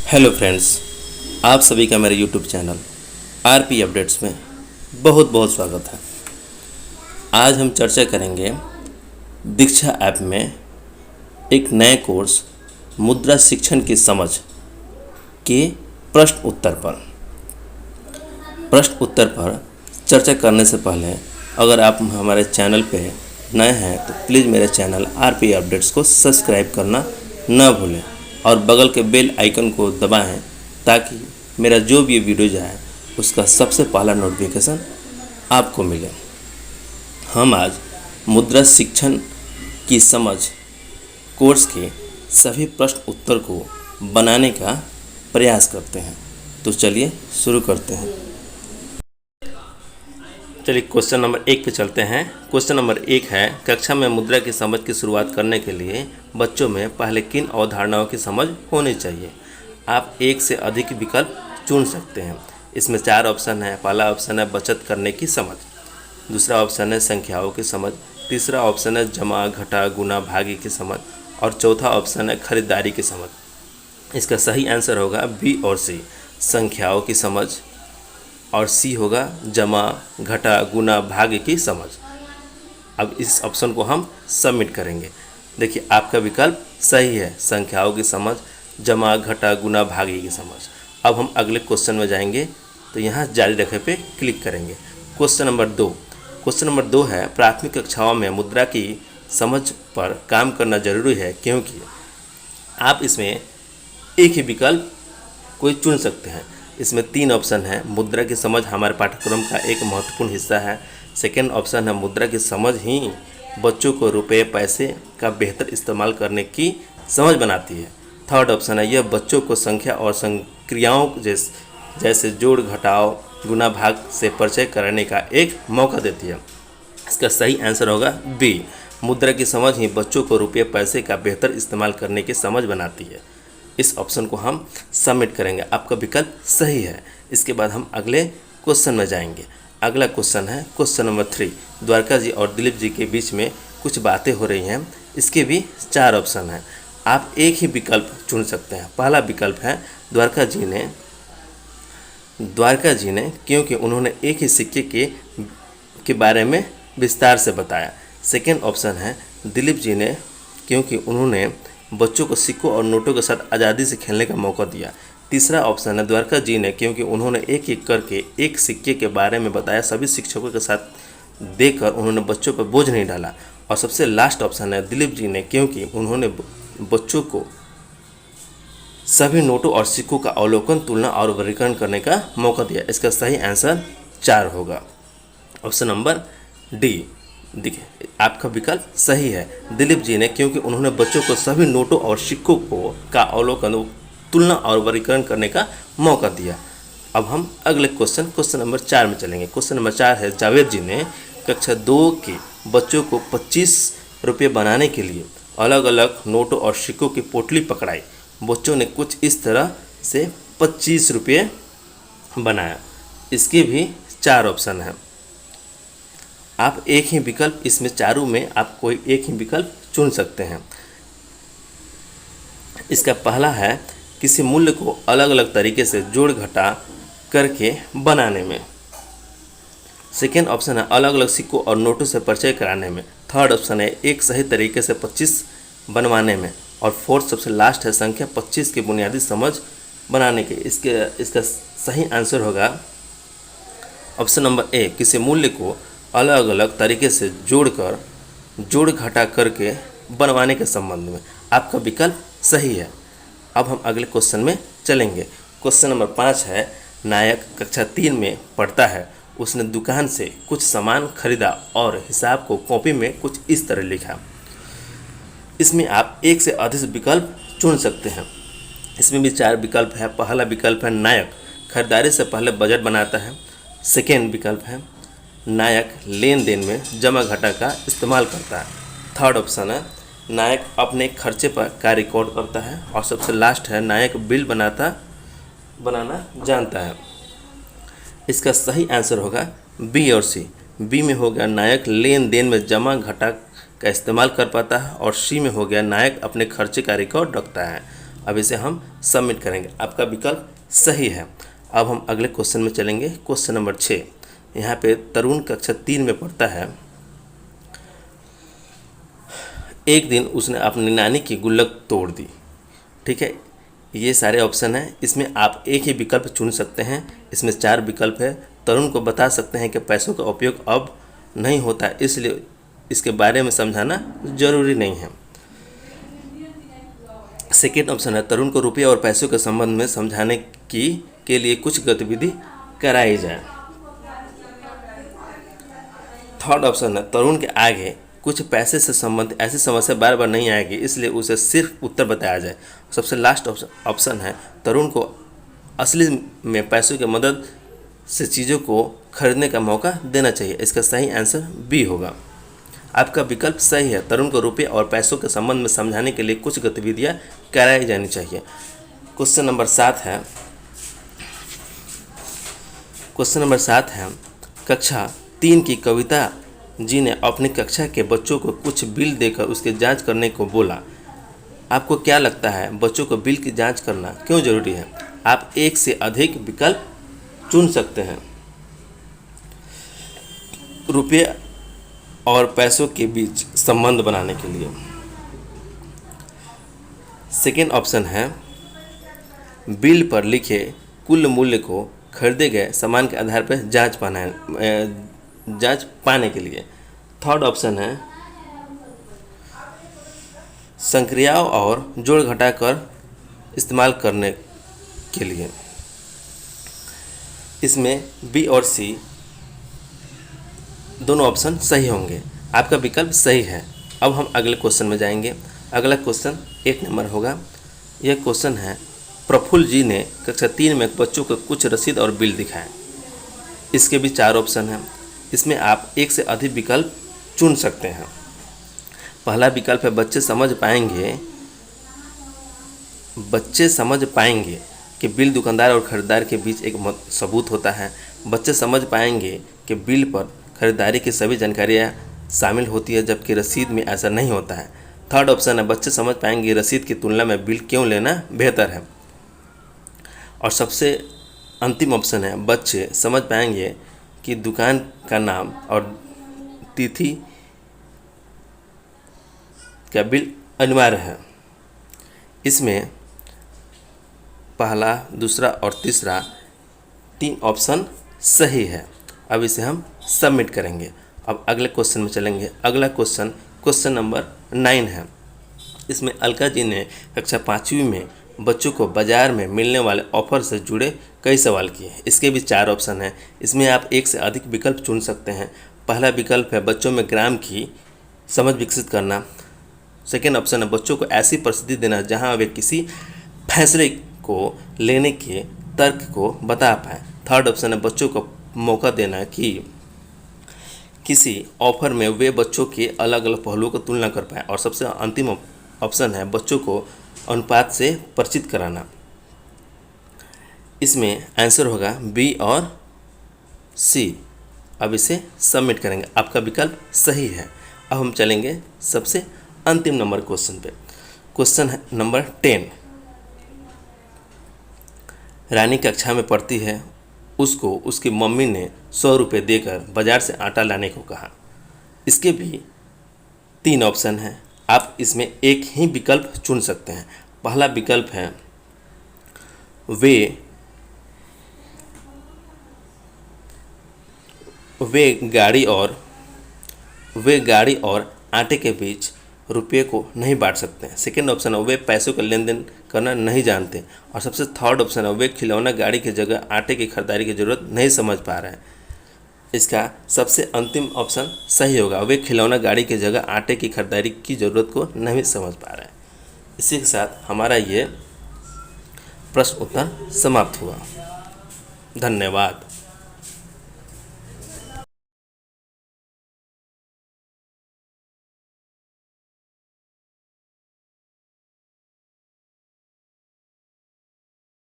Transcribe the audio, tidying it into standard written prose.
Hello friends, आप सभी का मेरे यूट्यूब चैनल आरपी अपडेट्स में बहुत बहुत स्वागत है। आज हम चर्चा करेंगे दीक्षा ऐप में एक नए कोर्स मुद्रा शिक्षण की समझ के प्रश्न उत्तर पर चर्चा करने से पहले अगर आप हमारे चैनल पे नए हैं तो प्लीज़ मेरे चैनल आरपी अपडेट्स को सब्सक्राइब करना न भूलें और बगल के बेल आइकन को दबाएं ताकि मेरा जो भी वीडियो जाए उसका सबसे पहला नोटिफिकेशन आपको मिले। हम आज मुद्रा शिक्षण की समझ कोर्स के सभी प्रश्न उत्तर को बनाने का प्रयास करते हैं। तो चलिए शुरू करते हैं। चलिए क्वेश्चन नंबर 1 पे चलते हैं। क्वेश्चन नंबर 1 है, कक्षा में मुद्रा की समझ की शुरुआत करने के लिए बच्चों में पहले किन अवधारणाओं की समझ होनी चाहिए। आप एक से अधिक विकल्प चुन सकते हैं। इसमें 4 ऑप्शन है। पहला ऑप्शन है बचत करने की समझ, दूसरा ऑप्शन है संख्याओं की समझ, तीसरा ऑप्शन है जमा घटा गुना भागी की समझ और चौथा ऑप्शन है खरीदारी की समझ। इसका सही आंसर होगा बी और सी, संख्याओं की समझ, और सी होगा जमा घटा गुना भाग की समझ। अब इस ऑप्शन को हम सबमिट करेंगे। देखिए आपका विकल्प सही है, संख्याओं की समझ, जमा घटा गुना भागी की समझ। अब हम अगले क्वेश्चन में जाएंगे, तो यहाँ जारी रखे पे क्लिक करेंगे। क्वेश्चन नंबर 2 है, प्राथमिक कक्षाओं में मुद्रा की समझ पर काम करना जरूरी है क्योंकि आप इसमें एक ही विकल्प कोई चुन सकते हैं। इसमें 3 ऑप्शन है। मुद्रा की समझ हमारे पाठ्यक्रम का एक महत्वपूर्ण हिस्सा है। सेकेंड ऑप्शन है मुद्रा की समझ ही बच्चों को रुपए पैसे का बेहतर इस्तेमाल करने की समझ बनाती है। थर्ड ऑप्शन है यह बच्चों को संख्या और संक्रियाओं जैसे जोड़ घटाव गुना भाग से परिचय कराने का एक मौका देती है। इसका सही आंसर होगा बी, मुद्रा की समझ ही बच्चों को रुपये पैसे का बेहतर इस्तेमाल करने की समझ बनाती है। इस ऑप्शन को हम सबमिट करेंगे। आपका विकल्प सही है। इसके बाद हम अगले क्वेश्चन में जाएंगे। अगला क्वेश्चन है क्वेश्चन नंबर 3, द्वारका जी और दिलीप जी के बीच में कुछ बातें हो रही हैं। इसके भी 4 ऑप्शन हैं। आप एक ही विकल्प चुन सकते हैं। पहला विकल्प है द्वारका जी ने क्योंकि उन्होंने एक ही सिक्के के बारे में विस्तार से बताया। सेकेंड ऑप्शन है दिलीप जी ने क्योंकि उन्होंने बच्चों को सिक्कों और नोटों के साथ आज़ादी से खेलने का मौका दिया। तीसरा ऑप्शन है द्वारका जी ने क्योंकि उन्होंने एक एक करके एक सिक्के के बारे में बताया, सभी शिक्षकों के साथ देकर उन्होंने बच्चों पर बोझ नहीं डाला। और सबसे लास्ट ऑप्शन है दिलीप जी ने क्योंकि उन्होंने बच्चों को सभी नोटों और सिक्कों का अवलोकन, तुलना और वर्गीकरण करने का मौका दिया। इसका सही आंसर 4 होगा, ऑप्शन नंबर डी। देखिए आपका विकल्प सही है। दिलीप जी ने क्योंकि उन्होंने बच्चों को सभी नोटों और सिक्कों का अवलोकन, तुलना और वर्गीकरण करने का मौका दिया। अब हम अगले क्वेश्चन नंबर 4 में चलेंगे। क्वेश्चन नंबर 4 है, जावेद जी ने कक्षा 2 के बच्चों को 25 रुपये बनाने के लिए अलग अलग नोटों और सिक्कों की पोटली पकड़ाई। बच्चों ने कुछ इस तरह से 25 रुपये बनाया। इसके भी 4 ऑप्शन हैं। आप एक ही विकल्प, इसमें चारों में आप कोई एक ही विकल्प चुन सकते हैं। इसका पहला है किसी मूल्य को अलग अलग तरीके से जोड़ घटा करके बनाने में। सेकेंड ऑप्शन है अलग अलग सिक्कों और नोटों से परिचय कराने में। थर्ड ऑप्शन है एक सही तरीके से 25 बनवाने में। और फोर्थ सबसे लास्ट है संख्या 25 की बुनियादी समझ बनाने के। इसका सही आंसर होगा ऑप्शन नंबर ए, किसी मूल्य को अलग अलग तरीके से जोड़ घटा करके बनवाने के संबंध में। आपका विकल्प सही है। अब हम अगले क्वेश्चन में चलेंगे। क्वेश्चन नंबर 5 है, नायक कक्षा 3 में पढ़ता है। उसने दुकान से कुछ सामान खरीदा और हिसाब को कॉपी में कुछ इस तरह लिखा। इसमें आप एक से अधिक विकल्प चुन सकते हैं। इसमें भी 4 विकल्प है। पहला विकल्प है नायक खरीदारी से पहले बजट बनाता है। सेकेंड विकल्प है नायक लेन देन में जमा घटा का इस्तेमाल करता है। थर्ड ऑप्शन है नायक अपने खर्चे पर का रिकॉर्ड करता है। और सबसे लास्ट है नायक बिल बनाना जानता है। इसका सही आंसर होगा बी और सी। बी में हो गया नायक लेन देन में जमा घटा का इस्तेमाल कर पाता है और सी में हो गया नायक अपने खर्चे का रिकॉर्ड रखता है। अब इसे हम सबमिट करेंगे। आपका विकल्प सही है। अब हम अगले क्वेश्चन में चलेंगे। Question number 6। यहाँ पे तरुण कक्षा 3 में पढ़ता है। एक दिन उसने अपनी नानी की गुल्लक तोड़ दी। ठीक है, ये सारे ऑप्शन हैं। इसमें आप एक ही विकल्प चुन सकते हैं। इसमें 4 विकल्प है। तरुण को बता सकते हैं कि पैसों का उपयोग अब नहीं होता, इसलिए इसके बारे में समझाना जरूरी नहीं है। सेकेंड ऑप्शन है, तरुण को रुपये और पैसों के संबंध में समझाने के लिए कुछ गतिविधि कराई जाए। थर्ड ऑप्शन है, तरुण के आगे कुछ पैसे से संबंधित ऐसी समस्या बार बार नहीं आएगी, इसलिए उसे सिर्फ उत्तर बताया जाए। सबसे लास्ट ऑप्शन है, तरुण को असली में पैसों की मदद से चीज़ों को खरीदने का मौका देना चाहिए। इसका सही आंसर बी होगा। आपका विकल्प सही है। तरुण को रुपये और पैसों के संबंध में समझाने के लिए कुछ गतिविधियां कराई जानी चाहिए। क्वेश्चन नंबर 7 है। क्वेश्चन नंबर 7 है, कक्षा 3 की कविता जी ने अपनी कक्षा के बच्चों को कुछ बिल देकर उसकी जांच करने को बोला। आपको क्या लगता है, बच्चों को बिल की जांच करना क्यों जरूरी है? आप एक से अधिक विकल्प चुन सकते हैं। रुपये और पैसों के बीच संबंध बनाने के लिए। सेकेंड ऑप्शन है, बिल पर लिखे कुल मूल्य को खरीदे गए सामान के आधार पर जांच पाने के लिए। थर्ड ऑप्शन है, संक्रियाओं और जोड़ घटाकर इस्तेमाल करने के लिए। इसमें बी और सी दोनों ऑप्शन सही होंगे। आपका विकल्प सही है। अब हम अगले क्वेश्चन में जाएंगे। अगला क्वेश्चन 1 नंबर होगा। यह क्वेश्चन है, प्रफुल्ल जी ने कक्षा 3 में बच्चों को कुछ रसीद और बिल दिखाए। इसके भी 4 ऑप्शन हैं। इसमें आप एक से अधिक विकल्प चुन सकते हैं। पहला विकल्प है, बच्चे समझ पाएंगे कि बिल दुकानदार और खरीदार के बीच एक सबूत होता है। बच्चे समझ पाएंगे कि बिल पर खरीदारी की सभी जानकारियाँ शामिल होती है, जबकि रसीद में ऐसा नहीं होता है। थर्ड ऑप्शन है, बच्चे समझ पाएंगे रसीद की तुलना में बिल क्यों लेना बेहतर है। और सबसे अंतिम ऑप्शन है, बच्चे समझ पाएंगे कि दुकान का नाम और तिथि का बिल अनिवार्य है। इसमें पहला, दूसरा और तीसरा 3 ऑप्शन सही है। अब इसे हम सबमिट करेंगे। अब अगले क्वेश्चन में चलेंगे। अगला क्वेश्चन नंबर 9 है। इसमें अलका जी ने कक्षा 5वीं में बच्चों को बाजार में मिलने वाले ऑफर से जुड़े कई सवाल किए हैं। इसके भी 4 ऑप्शन हैं। इसमें आप एक से अधिक विकल्प चुन सकते हैं। पहला विकल्प है, बच्चों में ग्राम की समझ विकसित करना। सेकेंड ऑप्शन है, बच्चों को ऐसी परिस्थिति देना जहां वे किसी फैसले को लेने के तर्क को बता पाएँ। थर्ड ऑप्शन है, बच्चों को मौका देना कि किसी ऑफर में वे बच्चों के अलग अलग पहलुओं को तुलना कर पाएँ। और सबसे अंतिम ऑप्शन है, बच्चों को अनुपात से परिचित कराना। इसमें आंसर होगा बी और सी। अब इसे सबमिट करेंगे। आपका विकल्प सही है। अब हम चलेंगे सबसे अंतिम नंबर क्वेश्चन पे। क्वेश्चन है नंबर 10। रानी कक्षा में पढ़ती है। उसको उसकी मम्मी ने 100 रुपये देकर बाजार से आटा लाने को कहा। इसके भी 3 ऑप्शन हैं। आप इसमें एक ही विकल्प चुन सकते हैं। पहला विकल्प है, वे गाड़ी और आटे के बीच रुपये को नहीं बांट सकते हैं। सेकेंड ऑप्शन है, वे पैसों का लेन देन करना नहीं जानते। और सबसे थर्ड ऑप्शन है, वे खिलौना गाड़ी की जगह आटे की खरीदारी की ज़रूरत नहीं समझ पा रहे हैं। इसका सबसे अंतिम ऑप्शन सही होगा, वे खिलौना गाड़ी की जगह आटे की खरीदारी की ज़रूरत को नहीं समझ पा रहे हैं। इसी के साथ हमारा ये प्रश्न उत्तर समाप्त हुआ। धन्यवाद।